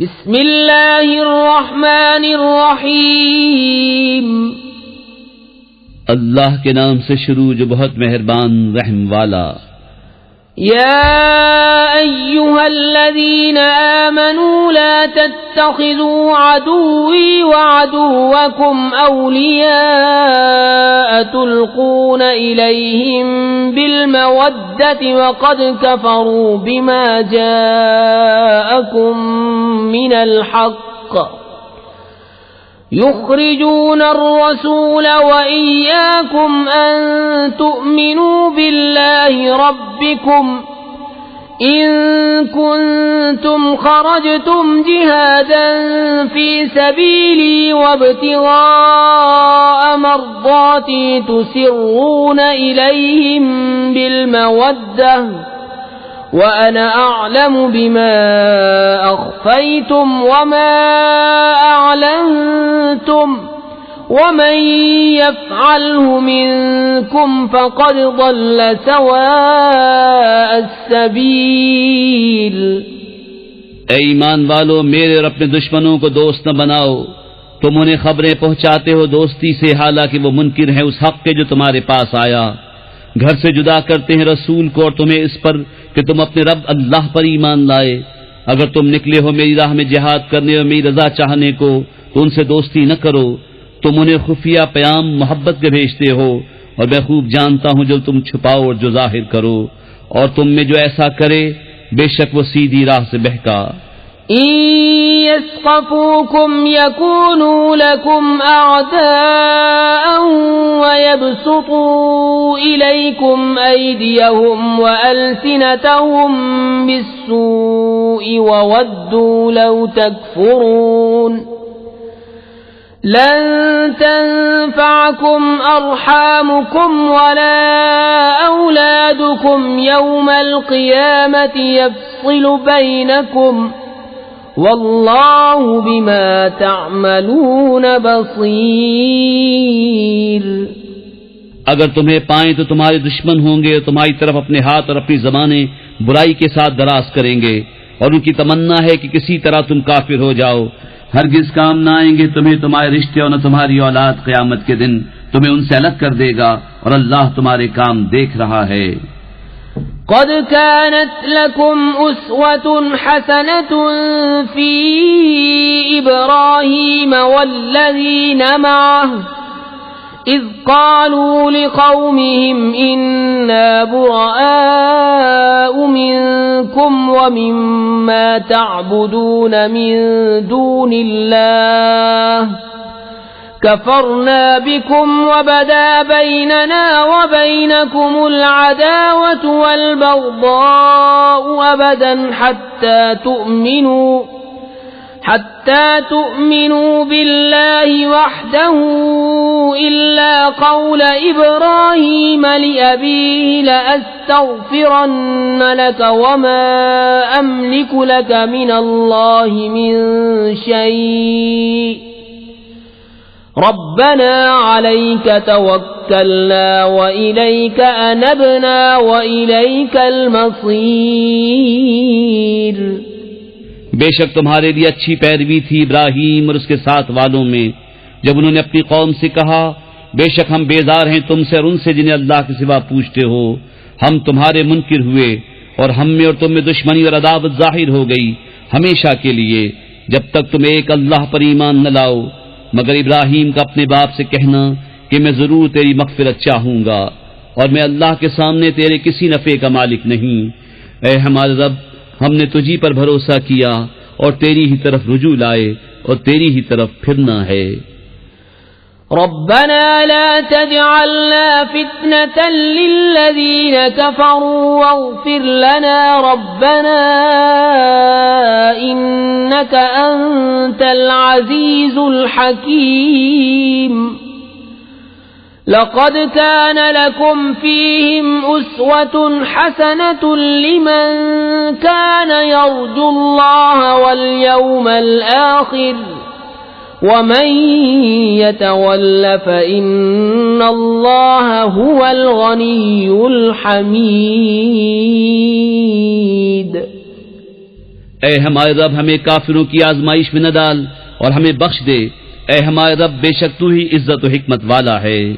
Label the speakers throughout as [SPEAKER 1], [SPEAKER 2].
[SPEAKER 1] बिस्मिल्लाहिर्रहमानिर्रहीम।
[SPEAKER 2] अल्लाह के नाम से शुरू जो बहुत मेहरबान रहम वाला।
[SPEAKER 1] या अय्युहल्लज़ीना आमनू ला तत्तखिज़ू अदुव्वी व अदुव्वकुम औलिया तुल्कून इलैहिम बिलमवद्दति व क़द कफ़रू बिमा जाअकुम मिनल हक़्क़ युख़रिजून अर्रसूल व इय्याकुम अन तु'मिनू बिल्लाहि रब्बिकुम इन कुंतुम खरजतुम जिहादन फी सबीली वब्तिगाअ मर्दाती तुसिर्रून इलैहिम बिलमवद्दह व अना अअलमु बिमा अख़फ़ैतुम वमा अअलनतुम वमन यफ़अलहु मिनकुम फ़क़द ضل सवाअ अस्सबील।
[SPEAKER 2] ऐ ईमान वालो, मेरे और अपने दुश्मनों को दोस्त न बनाओ। तुम उन्हें खबरें पहुंचाते हो दोस्ती से, हालांकि वो मुनकिर है उस हक के जो तुम्हारे पास आया। घर से जुदा करते हैं रसूल को और तुम्हें इस पर कि तुम अपने रब अल्लाह पर ईमान लाए। अगर तुम निकले हो मेरी राह में जिहाद करने और मेरी रजा चाहने को, तो उनसे दोस्ती न करो। तुम उन्हें खुफिया प्याम मोहब्बत के भेजते हो, और मैं खूब जानता हूं जो तुम छुपाओ और जो जाहिर करो। और तुम में जो ऐसा करे, बेशक वो सीधी राह से बहका।
[SPEAKER 1] यस्क़फ़ूकुम यकूनू लकुम अअदाअन व यबसुतू इलैकुम अयदियहुम व अलसिनतहुम बिस्सूइ व वद्दू लौ तकफुरून लन तंफ़अकुम अर्हामुकुम वला औलादुकुम यौमल क़ियामति यफ़्सिलु बैनकुम वल्लाहु बिमा तअमलून बसीर।
[SPEAKER 2] अगर तुम्हें पाएं तो तुम्हारे दुश्मन होंगे और तुम्हारी तरफ अपने हाथ और अपनी ज़बानें बुराई के साथ दराज करेंगे, और उनकी तमन्ना है कि किसी तरह तुम काफिर हो जाओ। हरगिज काम न आएंगे तुम्हें तुम्हारे रिश्ते और न तुम्हारी औलाद। क़यामत के दिन तुम्हें उनसे अलग कर देगा, और अल्लाह तुम्हारे काम देख रहा है।
[SPEAKER 1] क़द कानत लकुम उस्वतुन हसनतुन फी इब्राहीम वल्लज़ीना मअहु इज़ क़ालू लिक़ौमिहिम इन्ना बुरआउ मिनकुम व मिम्मा तअबुदून मिन दूनिल्लाह कफ़रना बिकुम वबदा बैनना वबैनकुमुल अदावतु वल बग़दाउ अबदन हत्ता तु'मिनू बिल्लाहि वहदहु इल्ला क़ौल इब्राहीम लिअबीहि लअस्तग़फ़िरन्न लक वमा अमलिकु लक मिनल्लाहि मिन शै'इन रब्बना अलैक तवक्कलना व इलैक अनबना व इलैकल मसीर।
[SPEAKER 2] बेशक तुम्हारे लिए अच्छी पैरवी थी इब्राहीम और उसके साथ वालों में, जब उन्होंने अपनी कौम से कहा, बेशक हम बेजार हैं तुमसे और उनसे जिन्हें अल्लाह के सिवा पूछते हो। हम तुम्हारे मुनकिर हुए और हम में और तुम में दुश्मनी और अदावत जाहिर हो गई हमेशा के लिए, जब तक तुम एक अल्लाह पर ईमान न लाओ। मगर इब्राहीम का अपने बाप से कहना कि मैं जरूर तेरी मग़फ़िरत चाहूंगा, और मैं अल्लाह के सामने तेरे किसी नफ़े का मालिक नहीं। ऐ हमारे रब, हमने तुझी पर भरोसा किया और तेरी ही तरफ रुजू लाए और तेरी ही तरफ फिरना है।
[SPEAKER 1] रब्बना ला तजअलना फितनतन लिल्लज़ीन कफ़रू वग़फ़िर लना रब्बना इन्नक अंतल अज़ीज़ुल हकीम। लक़द कान लकुम फ़ीहिम उस्वतुन हसनतुन लिमन कान यर्जुल्लाह वल यौमल आखिर वमन यतवल्ल फ़इन्नल्लाह हुवल गनियुल हमीद।
[SPEAKER 2] ए हमारे रब, हमें काफिरों की आजमाइश में न डाल और हमें बख्श दे। ए हमारे रब, बेशक तू ही इज्जत और हिकमत वाला है।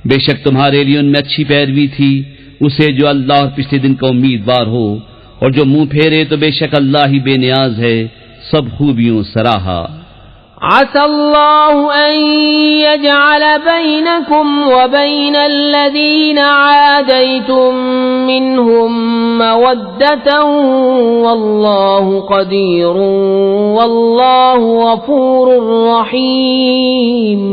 [SPEAKER 2] बेशक तुम्हारे लिए उनमें अच्छी पैरवी थी उसे जो अल्लाह और पिछले दिन का उम्मीदवार हो, और जो मुंह फेरे तो बेशक अल्लाह ही बेनियाज है, सब खूबियों सराहा।
[SPEAKER 1] असल्लाहु अन यजअल बैनकुम व बैनल्लज़ीना आदैतुम मिनहुम मवद्दतन वल्लाहु क़दीरुन वल्लाहु गफूरुर रहीम।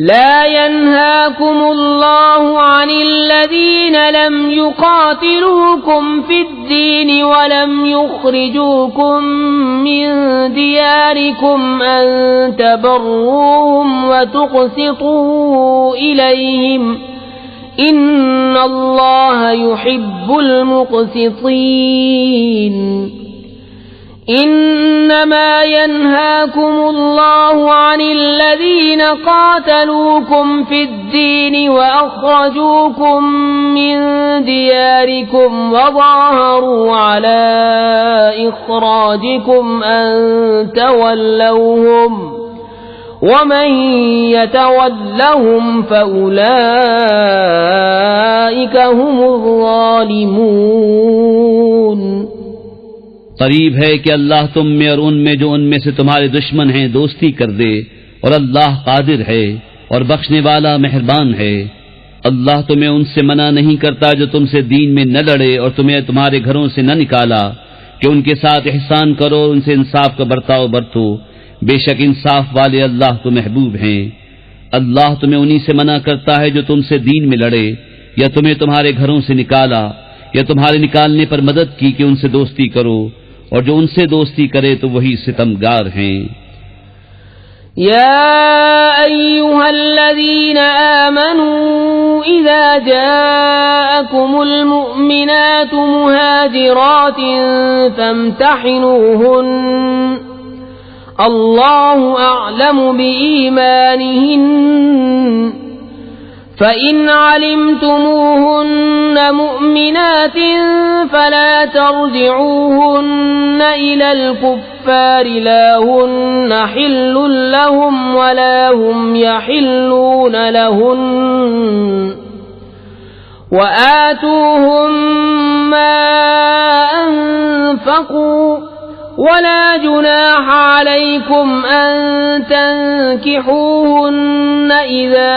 [SPEAKER 1] ला यन्हाकुमुल्लाहु अनिल्लज़ीन लम युक़ातिलूकुम फ़िद्दीन व लम युख़रिजूकुम मिन दियारिकुम अन तबर्रूहुम व तुक़सितू इलैहिम इन्नल्लाह युहिब्बुल मुक़सितीन। इन्नमा यन्हाकुमुल्लाहु अनिल्लज़ीन क़ातलूकुम फ़िद्दीन व अख़रजूकुम मिन दियारिकुम व ज़ाहरू अला इख़राजिकुम अन तवल्लौहुम वमन यतवल्लहुम फ़उलाइका हुमुज़ ज़ालिमून।
[SPEAKER 2] करीब है कि अल्लाह तुम में और उनमें जो उनमें से तुम्हारे दुश्मन हैं दोस्ती कर दे, और अल्लाह कादिर है और बख्शने वाला मेहरबान है। अल्लाह तुम्हें उनसे मना नहीं करता जो तुमसे दीन में न लड़े और तुम्हें तुम्हारे घरों से न निकाला कि उनके साथ एहसान करो, उनसे इंसाफ का बर्ताव बरतो। बेशक इंसाफ वाले अल्लाह तो महबूब हैं। अल्लाह तुम्हें उन्हीं से मना करता है जो तुमसे दीन में लड़े या तुम्हें तुम्हारे घरों से निकाला या तुम्हारे निकालने पर मदद की कि उनसे दोस्ती करो, और जो उनसे दोस्ती करे तो वही सितमगार हैं।
[SPEAKER 1] या अय्युहल्लज़ीना आमनू इज़ा जाअकुमुल मुअमिनातु मुहाजिरातिन फम्तहिनूहुन्न अल्लाहु अअलमु बिईमानिहिन्न फ़इन अलिमतुमूहुन्न मुअमिनातिन फ़ला तर्जिऊहुन्न इलल कुफ़्फ़ारि ला हुन्न हिल्लुन लहुम वला हुम यहिल्लून लहुन्न वआतूहुम मा अनफ़क़ू वला जुनाह अलैकुम अन तंकिहूहुन्न इज़ा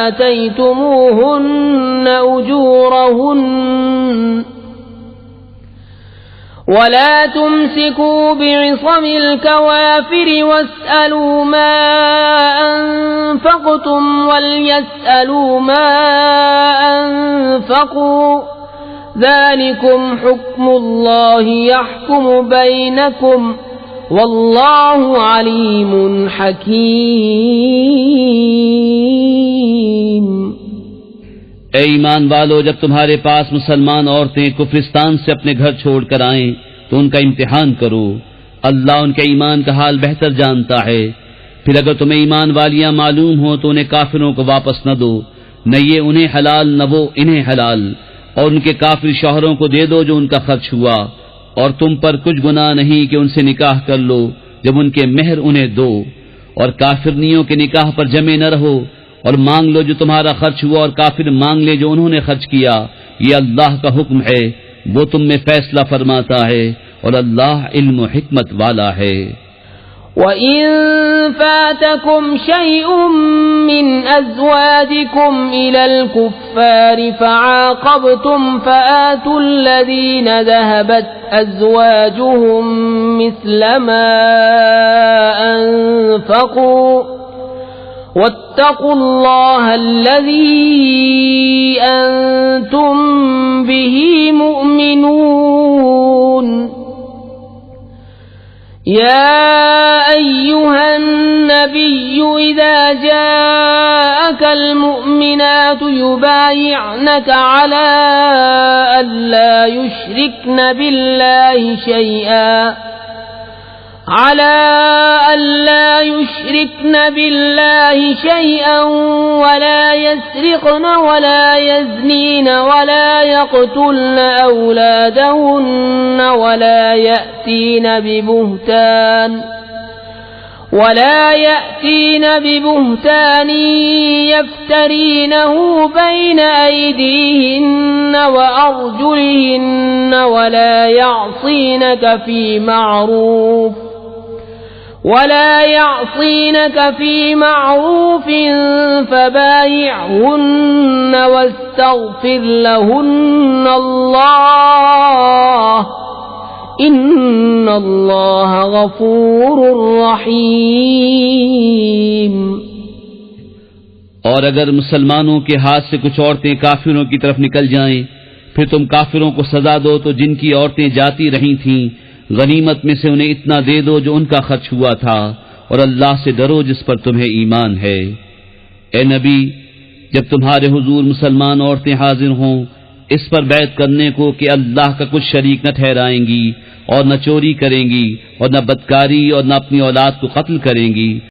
[SPEAKER 1] आतैतुमूहुन्न उजूरहुन्न वला तुमसिकू बिइसमिल कवाफिर वस्अलू मा अनफ़क़्तुम वलयस्अलू मा अनफ़क़ू ज़ालिकुम हुक्मुल्लाहि यहकुमु बैनकुम वल्लाहु अलीमुन हकीम।
[SPEAKER 2] ए ईमान वालो, जब तुम्हारे पास मुसलमान औरतें कुफरिस्तान से अपने घर छोड़कर आएं तो उनका इम्तिहान करो। अल्लाह उनके ईमान का हाल बेहतर जानता है। फिर अगर तुम्हें ईमान वालियां मालूम हो तो उन्हें काफिरों को वापस न दो, न ये उन्हें हलाल न वो इन्हें हलाल, और उनके काफिर शौहरों को दे दो जो उनका खर्च हुआ, और तुम पर कुछ गुनाह नहीं कि उनसे निकाह कर लो जब उनके मेहर उन्हें दो, और काफिरनियों के निकाह पर जमे न रहो, और मांग लो जो तुम्हारा खर्च हुआ और काफिर मांग ले जो उन्होंने खर्च किया। ये अल्लाह का हुक्म है, वो तुम में फैसला फरमाता है, और अल्लाह इल्म व हिकमत वाला है।
[SPEAKER 1] وَإِن فَاتَكُمْ شَيْءٌ مِّنْ أَزْوَاجِكُمْ إِلَى الْكُفَّارِ فَعَاقَبْتُمْ فَآتُوا الَّذِينَ ذَهَبَتْ أَزْوَاجُهُم مِّثْلَ مَا أَنفَقُوا وَاتَّقُوا اللَّهَ الَّذِي أَنتُم بِهِ مُؤْمِنُونَ। يا أيها النبي إذا جاءك المؤمنات يبايعنك على أن لا يشركن بالله شيئا अला अल्ला युश्रिकन बिल्लाहि शैअन वला यस्रिक़न वला यज़नीन वला यक़्तुलन औलादहुन्न वला यأतीन बिबुहतान यफ्तरीनहु बैन अयदीहिन्न वअरजुलिहिन्न वला यअसीनक फी मअरूफ फबायिअहुन्न वस्तग़फिर लहुन्न अल्लाह इन्नल्लाह गफूरुर रहीम।
[SPEAKER 2] और अगर मुसलमानों के हाथ से कुछ औरतें काफिरों की तरफ निकल जाएं, फिर तुम काफिरों को सजा दो तो जिनकी औरतें जाती रही थीं, गनीमत में से उन्हें इतना दे दो जो उनका खर्च हुआ था, और अल्लाह से डरो जिस पर तुम्हें ईमान है। ए नबी, जब तुम्हारे हुजूर मुसलमान औरतें हाजिर हों इस पर बैत करने को कि अल्लाह का कुछ शरीक न ठहराएंगी और न चोरी करेंगी और न बदकारी और न अपनी औलाद को कत्ल करेंगी,